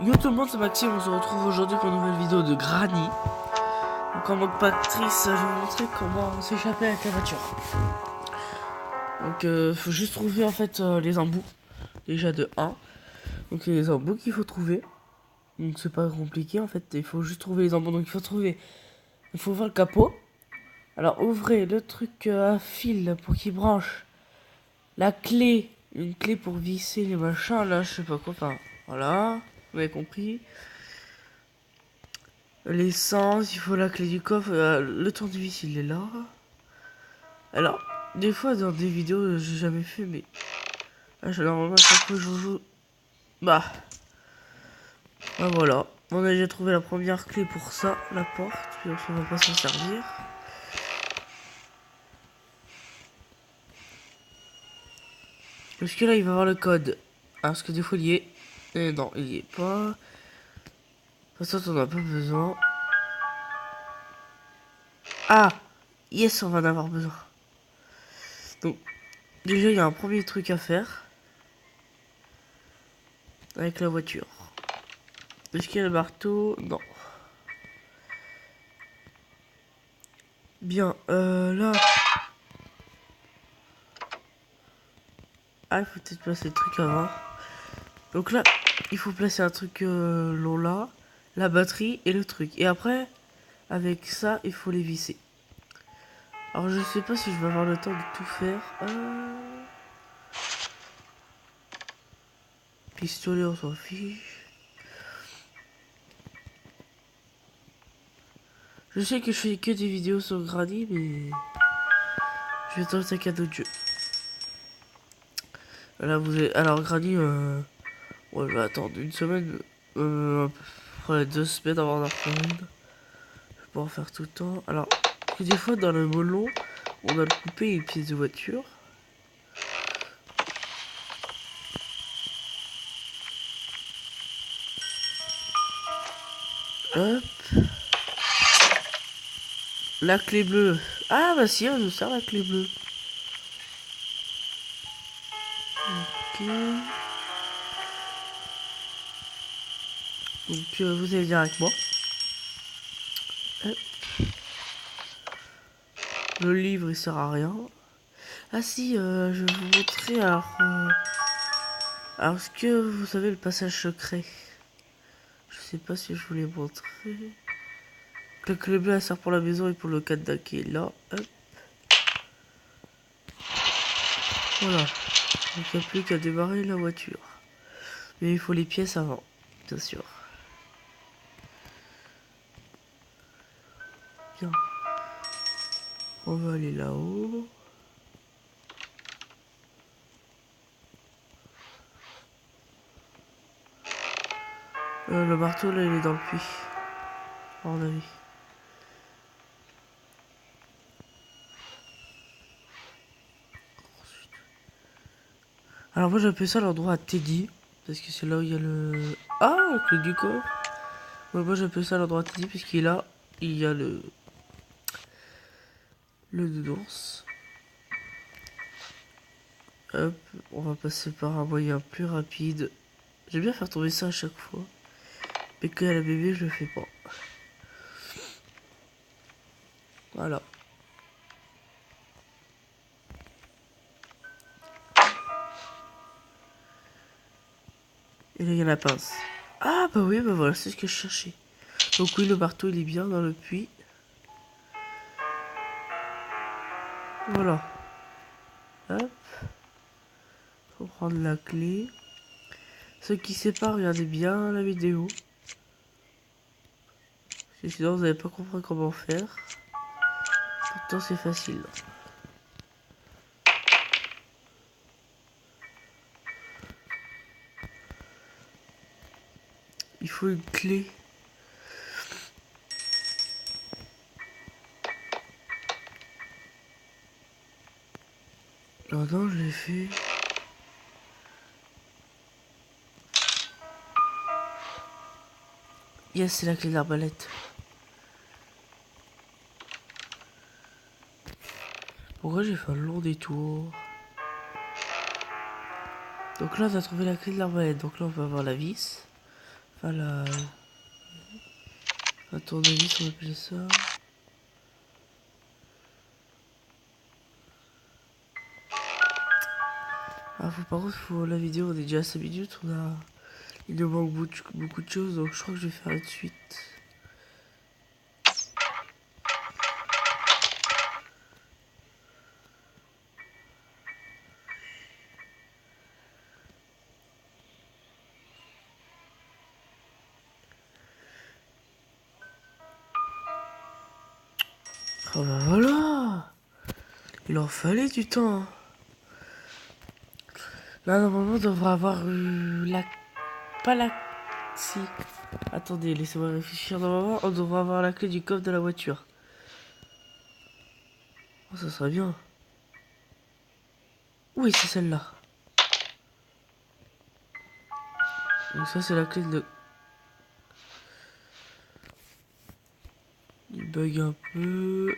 Yo tout le monde, c'est Maxime, on se retrouve aujourd'hui pour une nouvelle vidéo de Granny. Donc en mode actrice, je vais vous montrer comment s'échapper avec la voiture. Donc faut juste trouver en fait les embouts, déjà de 1. Donc il y a les embouts qu'il faut trouver. Donc c'est pas compliqué en fait, il faut juste trouver les embouts. Donc il faut ouvrir le capot. Alors ouvrez le truc à fil pour qu'il branche la clé, une clé pour visser les machins là, je sais pas quoi, enfin voilà, vous avez compris. L'essence, il faut la clé du coffre, le tournevis il est là. Alors, des fois dans des vidéos j'ai jamais fait, mais normalement à chaque fois je joue. Bah voilà, on a déjà trouvé la première clé pour ça, la porte, puis on va pas s'en servir. Parce que là il va avoir le code. Parce que des fois il y est. Et non, il y est pas. Ça on a pas besoin. Ah, yes, on va en avoir besoin. Donc déjà il y a un premier truc à faire avec la voiture. Est-ce qu'il y a le marteau? Non. Bien, là. Ah, il faut peut-être placer le truc avant. Donc là, il faut placer un truc long là, la batterie et le truc. Et après, avec ça, il faut les visser. Alors je sais pas si je vais avoir le temps de tout faire. Pistolet, on s'en fiche. Je sais que je fais que des vidéos sur Granny, mais je vais tenter un cadeau de jeu. Là, vous avez... Alors Granny, ouais, je vais attendre une semaine, après 2 semaines avant d'en faire une. Je vais pas en faire tout le temps. Alors, parce que des fois dans le melon, on a le coupé les pièces de voiture. Hop. La clé bleue. Ah bah si, on nous sert la clé bleue. Ok. Donc vous allez venir avec moi. Hop. Le livre il sert à rien. Ah si, je vais vous montrer alors est-ce que vous savez le passage secret? Je sais pas si je vous l'ai montré. La clé bleue elle sert pour la maison et pour le cadenas qui est là. Hop. Voilà. Donc il n'y a plus qu'à démarrer la voiture. Mais il faut les pièces avant, bien sûr. Bien. On va aller là-haut. Le marteau là il est dans le puits. À mon avis. Alors moi j'appelle ça l'endroit à Teddy. Parce que c'est là où il y a le... Ah, la clé du corps. Ouais, moi j'appelle ça l'endroit à Teddy parce qu'il est là. Il y a le nounours. Hop, on va passer par un moyen plus rapide. J'aime bien faire tomber ça à chaque fois. Mais quand il y a la bébé, je le fais pas. Voilà. Et là il y a la pince. Ah bah oui, bah voilà, c'est ce que je cherchais. Donc oui, le marteau il est bien dans le puits. Voilà. Hop. Faut prendre la clé. Ceux qui sait pas, regardez bien la vidéo. Parce que sinon vous n'avez pas compris comment faire. Pourtant c'est facile. Il faut une clé. Non, non, je l'ai fait. Yes, c'est la clé de l'arbalète. Pourquoi j'ai fait un long détour? Donc là, on a trouvé la clé de l'arbalète. Donc là, on va avoir la vis. Enfin, la tournevis, on appelle ça. Ah, par contre, la vidéo, on est déjà à 5 minutes. Il nous manque beaucoup de choses, donc je crois que je vais faire de suite. Oh bah voilà! Il en fallait du temps. Là, normalement, on devrait avoir la... Pas la... Si. Attendez, laissez-moi réfléchir. Normalement, on devrait avoir la clé du coffre de la voiture. Oh, ça serait bien. Oui, c'est celle-là. Donc ça, c'est la clé de... Il bug un peu.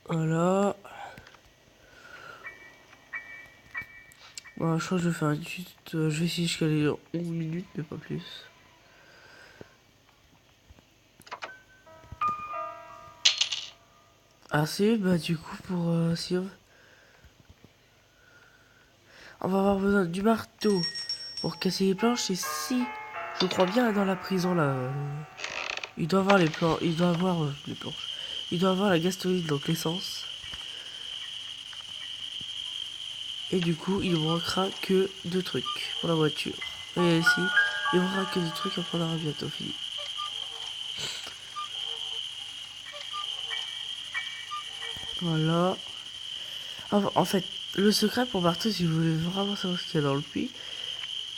Voilà. Bon, je crois que je vais faire une suite. Je vais essayer jusqu'à les 11 minutes, mais pas plus. Ah, c'est bah du coup, pour si on va avoir besoin du marteau pour casser les planches. Et si je crois bien dans la prison là, il doit avoir les planches. Il doit avoir les planches. Il doit avoir la gasoline, donc l'essence. Et du coup, il ne manquera que 2 trucs pour la voiture. Et ici, il ne manquera que 2 trucs, après on aura bientôt fini. Voilà. En fait, le secret pour marteau, si vous voulez vraiment savoir ce qu'il y a dans le puits,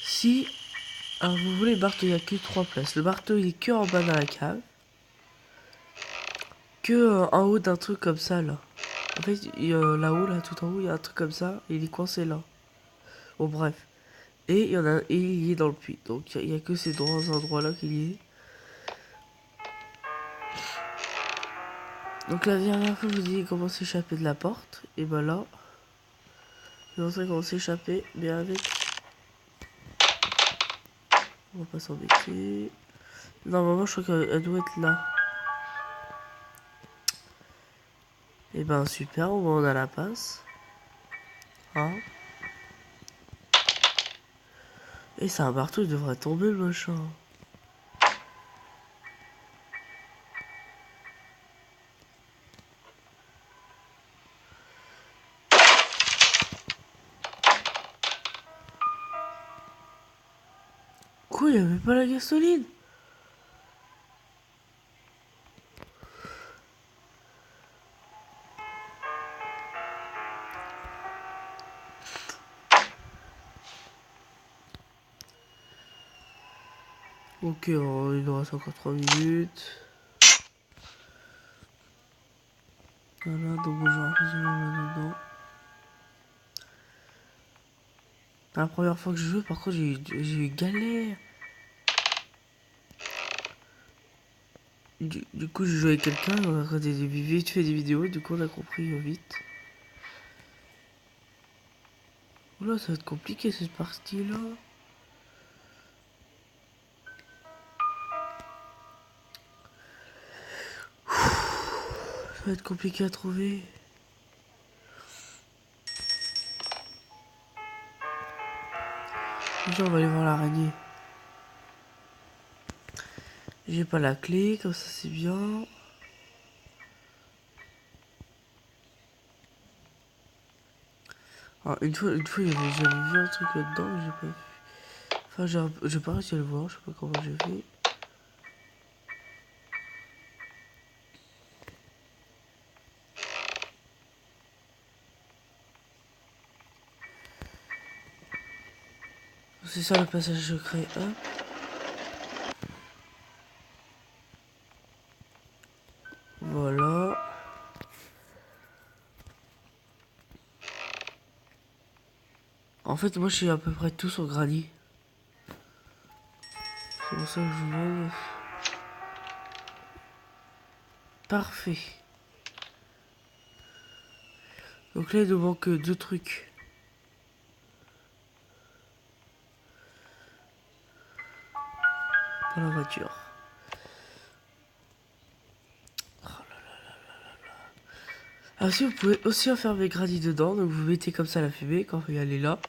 si vous voulez le marteau, il n'y a que 3 places. Le marteau, il est que en bas dans la cave, que en haut d'un truc comme ça là. En fait, là-haut, là, tout en haut, il y a un truc comme ça, et il est coincé là. Bon, bref. Et il est dans le puits. Donc, il y a que ces 3 endroits-là qu'il y est. Donc, la dernière fois, je vous dis comment s'échapper de la porte. Et ben là, je vais montrer comment s'échapper, mais avec... On va pas s'embêter. Normalement, je crois qu'elle doit être là. Et ben, super, au moins on a la passe. Hein. Et c'est un marteau, il devrait tomber le machin. Quoi, il y avait pas la gasoline? Ok, il nous reste encore 3 minutes. Voilà, donc bonjour à tous là-dedans. La première fois que je joue, par contre, j'ai eu galère. Du coup, je jouais avec quelqu'un, on a regardé vite fait des vidéos, du coup, on a compris vite. Oula, ça va être compliqué cette partie-là. Ça va être compliqué à trouver. Déjà, on va aller voir l'araignée. J'ai pas la clé, comme ça c'est bien. Alors, une fois j'avais vu un truc là-dedans, mais j'ai pas vu. Enfin, j'ai pas réussi à le voir, je sais pas comment j'ai fait. C'est ça le passage secret, hop. Voilà. En fait, moi je suis à peu près tout sur Granny. C'est pour ça que je vous demande. Parfait. Donc là, il nous manque 2 trucs. dans la voiture. Ainsi, vous pouvez aussi enfermer Granny dedans. Donc vous mettez comme ça la fumée quand elle est là.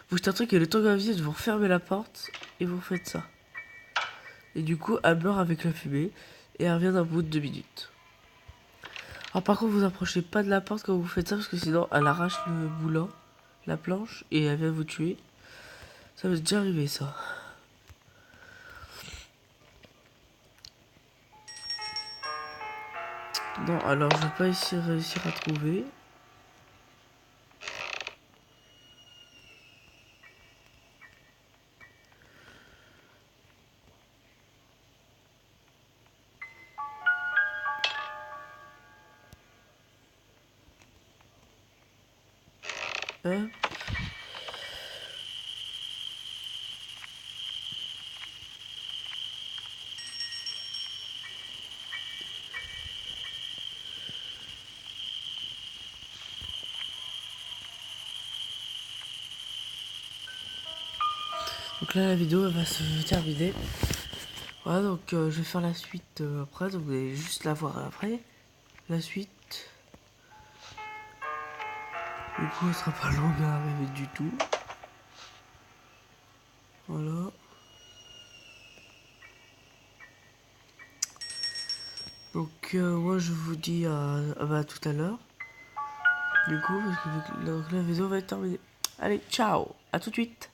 Vous jetez un truc et le temps que vous vous refermez la porte et vous faites ça. Et du coup, elle meurt avec la fumée et elle revient d'un bout de 2 minutes. Alors par contre, vous approchez pas de la porte quand vous faites ça parce que sinon elle arrache le boulon, la planche et elle vient vous tuer. Ça m'est déjà arrivé ça. Non, alors je vais pas essayer de réussir à trouver. Hein? Donc là la vidéo elle va se terminer. Voilà, donc je vais faire la suite après, donc vous allez juste la voir après. La suite. Du coup elle sera pas longue à arriver du tout. Voilà. Donc moi je vous dis à tout à l'heure. Du coup, parce que la vidéo va être terminée. Allez, ciao, à tout de suite.